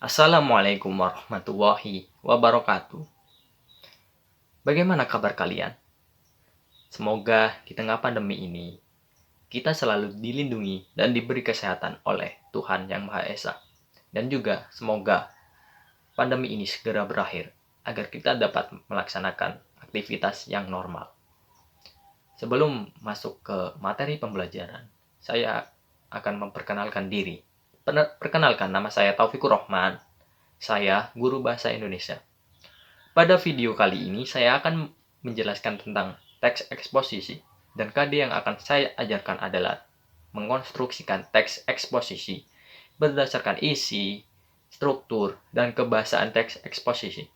Assalamualaikum warahmatullahi wabarakatuh. Bagaimana kabar kalian? Semoga di tengah pandemi ini kita selalu dilindungi dan diberi kesehatan oleh Tuhan Yang Maha Esa. Dan juga semoga pandemi ini segera berakhir agar kita dapat melaksanakan aktivitas yang normal. Sebelum masuk ke materi pembelajaran, saya akan memperkenalkan diri. Perkenalkan, nama saya Taufikur Rahman. Saya guru bahasa Indonesia. Pada video kali ini saya akan menjelaskan tentang teks eksposisi, dan KD yang akan saya ajarkan adalah mengkonstruksikan teks eksposisi berdasarkan isi, struktur, dan kebahasaan teks eksposisi.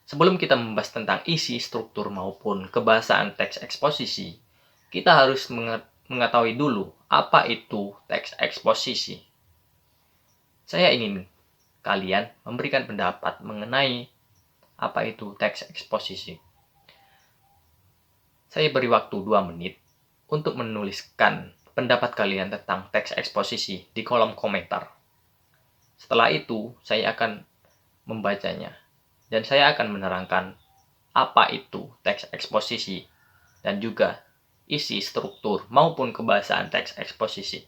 Sebelum kita membahas tentang isi, struktur, maupun kebahasaan teks eksposisi, kita harus mengetahui dulu apa itu teks eksposisi. Saya ingin kalian memberikan pendapat mengenai apa itu teks eksposisi. Saya beri waktu 2 menit untuk menuliskan pendapat kalian tentang teks eksposisi di kolom komentar. Setelah itu, saya akan membacanya dan saya akan menerangkan apa itu teks eksposisi dan juga isi, struktur, maupun kebahasaan teks eksposisi.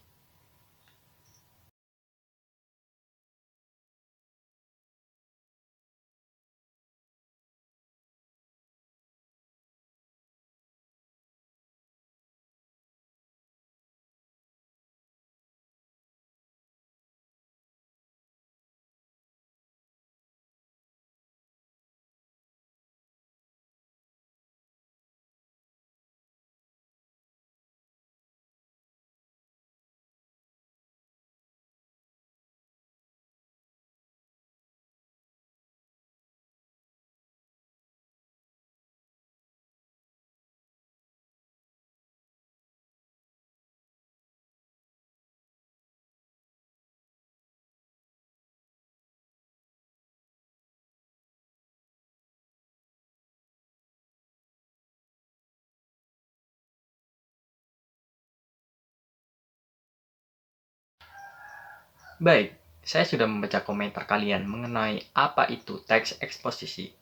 Baik, saya sudah membaca komentar kalian mengenai apa itu teks eksposisi.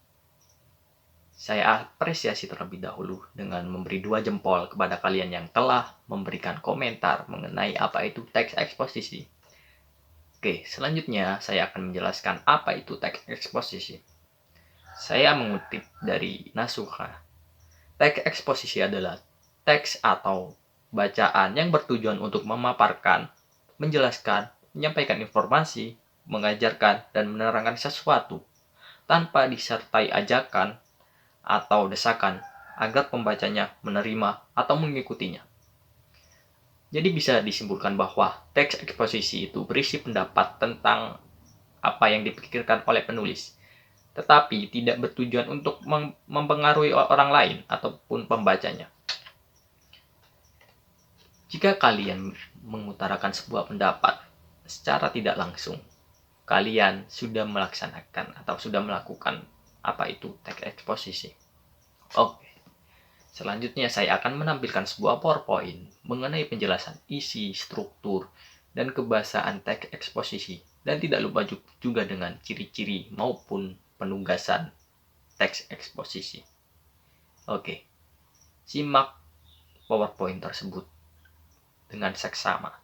Saya apresiasi terlebih dahulu dengan memberi 2 jempol kepada kalian yang telah memberikan komentar mengenai apa itu teks eksposisi. Oke, selanjutnya saya akan menjelaskan apa itu teks eksposisi. Saya mengutip dari Nasuha. Teks eksposisi adalah teks atau bacaan yang bertujuan untuk memaparkan, menjelaskan, menyampaikan informasi, mengajarkan, dan menerangkan sesuatu tanpa disertai ajakan atau desakan agar pembacanya menerima atau mengikutinya. Jadi bisa disimpulkan bahwa teks eksposisi itu berisi pendapat tentang apa yang dipikirkan oleh penulis, tetapi tidak bertujuan untuk mempengaruhi orang lain ataupun pembacanya. Jika kalian mengutarakan sebuah pendapat secara tidak langsung, kalian sudah melaksanakan atau sudah melakukan apa itu teks eksposisi. Oke. Selanjutnya saya akan menampilkan sebuah PowerPoint mengenai penjelasan isi, struktur, dan kebahasaan teks eksposisi, dan tidak lupa juga dengan ciri-ciri maupun penugasan teks eksposisi. Oke, simak PowerPoint tersebut dengan seksama.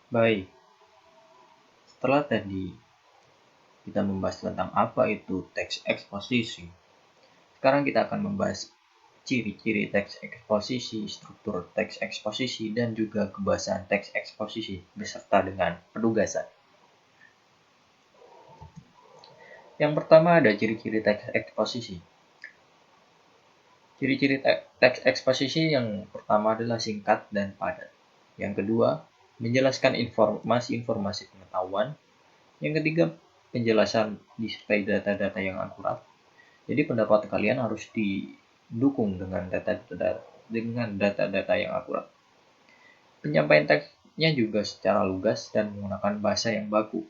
Baik, setelah tadi kita membahas tentang apa itu teks eksposisi, sekarang kita akan membahas ciri-ciri teks eksposisi, struktur teks eksposisi, dan juga kebahasaan teks eksposisi beserta dengan penugasan. Yang pertama ada ciri-ciri teks eksposisi. Ciri-ciri teks eksposisi yang pertama adalah singkat dan padat. Yang kedua, menjelaskan informasi-informasi pengetahuan. Yang ketiga, penjelasan disertai data-data yang akurat. Jadi pendapat kalian harus didukung dengan data-data yang akurat. Penyampaian teksnya juga secara lugas dan menggunakan bahasa yang baku.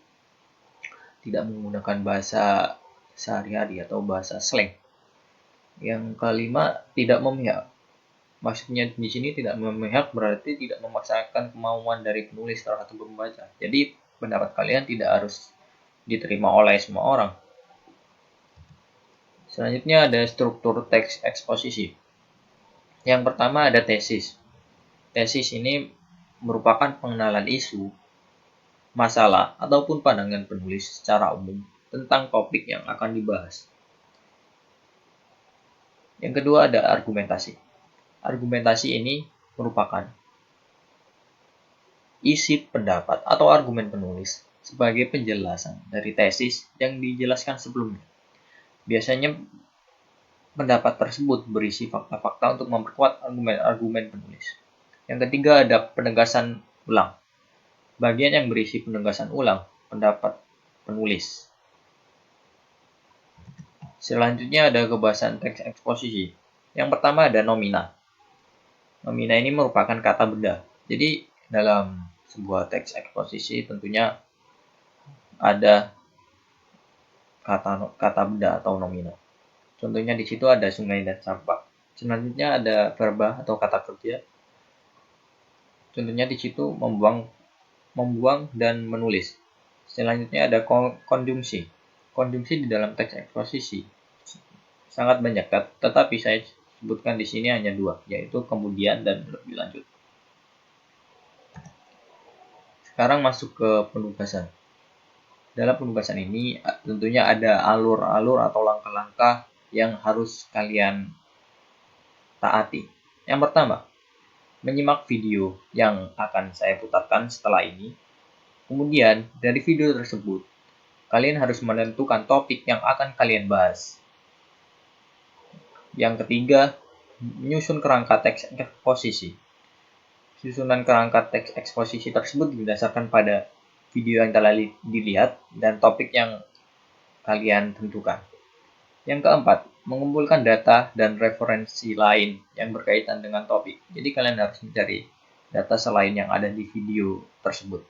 Tidak menggunakan bahasa sehari-hari atau bahasa slang. Yang kelima, tidak memihak. Maksudnya di sini tidak memihak berarti tidak memaksakan kemauan dari penulis atau pembaca. Jadi pendapat kalian tidak harus diterima oleh semua orang. Selanjutnya ada struktur teks eksposisi. Yang pertama ada tesis. Tesis ini merupakan pengenalan isu, masalah, ataupun pandangan penulis secara umum tentang topik yang akan dibahas. Yang kedua ada argumentasi. Argumentasi ini merupakan isi pendapat atau argumen penulis sebagai penjelasan dari tesis yang dijelaskan sebelumnya. Biasanya pendapat tersebut berisi fakta-fakta untuk memperkuat argumen-argumen penulis. Yang ketiga ada penegasan ulang. Bagian yang berisi penegasan ulang pendapat penulis. Selanjutnya ada kebahasan teks eksposisi. Yang pertama ada nomina. Nomina ini merupakan kata benda. Jadi dalam sebuah teks eksposisi tentunya ada kata benda atau nomina. Contohnya di situ ada sungai dan sampah. Selanjutnya ada verba atau kata kerja. Contohnya di situ membuang dan menulis. Selanjutnya ada konjungsi. Konjungsi di dalam teks eksposisi sangat banyak, tetapi saya sebutkan di sini hanya dua, yaitu kemudian dan lebih lanjut. Sekarang masuk ke penugasan. Dalam penugasan ini tentunya ada alur-alur atau langkah-langkah yang harus kalian taati. Yang pertama, menyimak video yang akan saya putarkan setelah ini. Kemudian, dari video tersebut, kalian harus menentukan topik yang akan kalian bahas. Yang ketiga, menyusun kerangka teks eksposisi. Susunan kerangka teks eksposisi tersebut didasarkan pada video yang telah dilihat dan topik yang kalian tentukan. Yang keempat, mengumpulkan data dan referensi lain yang berkaitan dengan topik. Jadi kalian harus mencari data selain yang ada di video tersebut.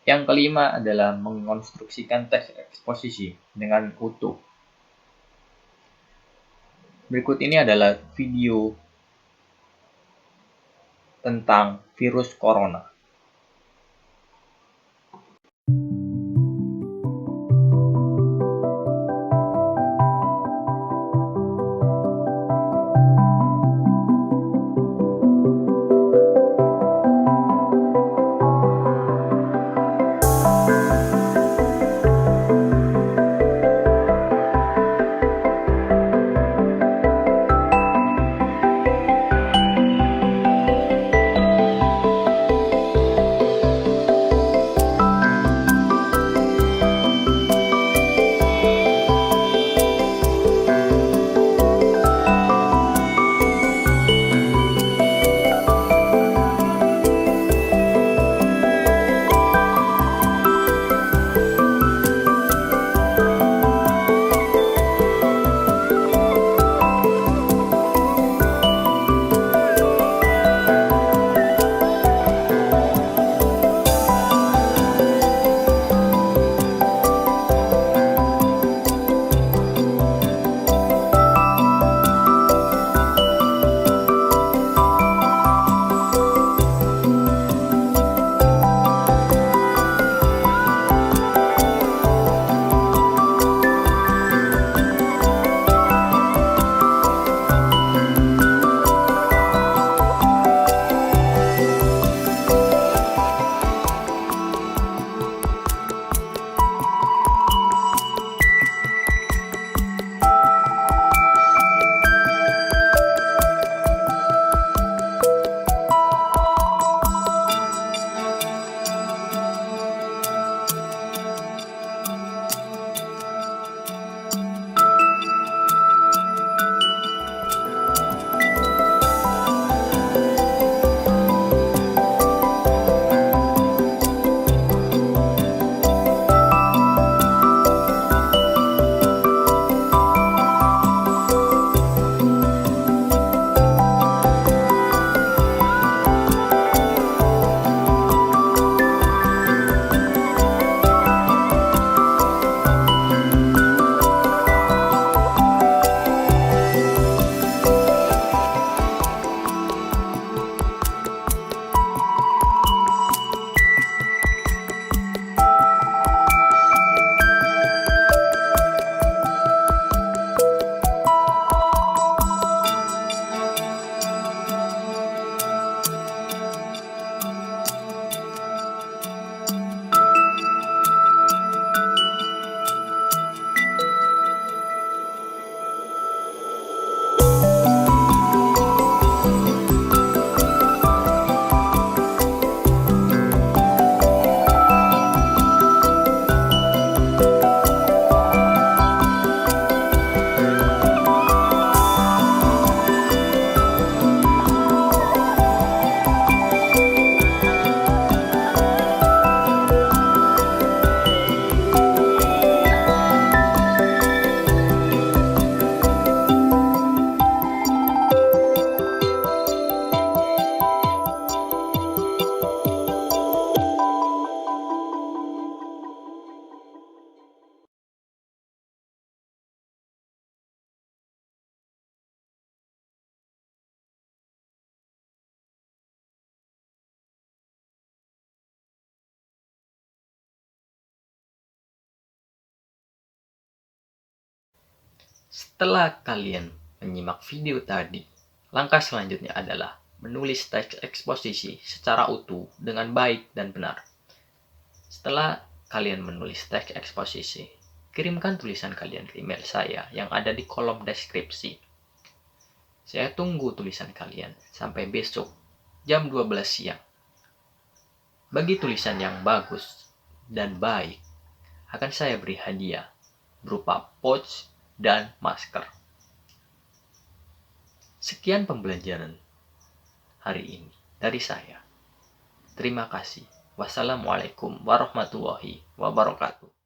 Yang kelima adalah mengonstruksikan teks eksposisi dengan utuh. Berikut ini adalah video tentang virus corona. Setelah kalian menyimak video tadi, langkah selanjutnya adalah menulis teks eksposisi secara utuh dengan baik dan benar. Setelah kalian menulis teks eksposisi, kirimkan tulisan kalian ke email saya yang ada di kolom deskripsi. Saya tunggu tulisan kalian sampai besok jam 12 siang. Bagi tulisan yang bagus dan baik, akan saya beri hadiah berupa pouch dan masker. Sekian pembelajaran hari ini dari saya. Terima kasih. Wassalamualaikum warahmatullahi wabarakatuh.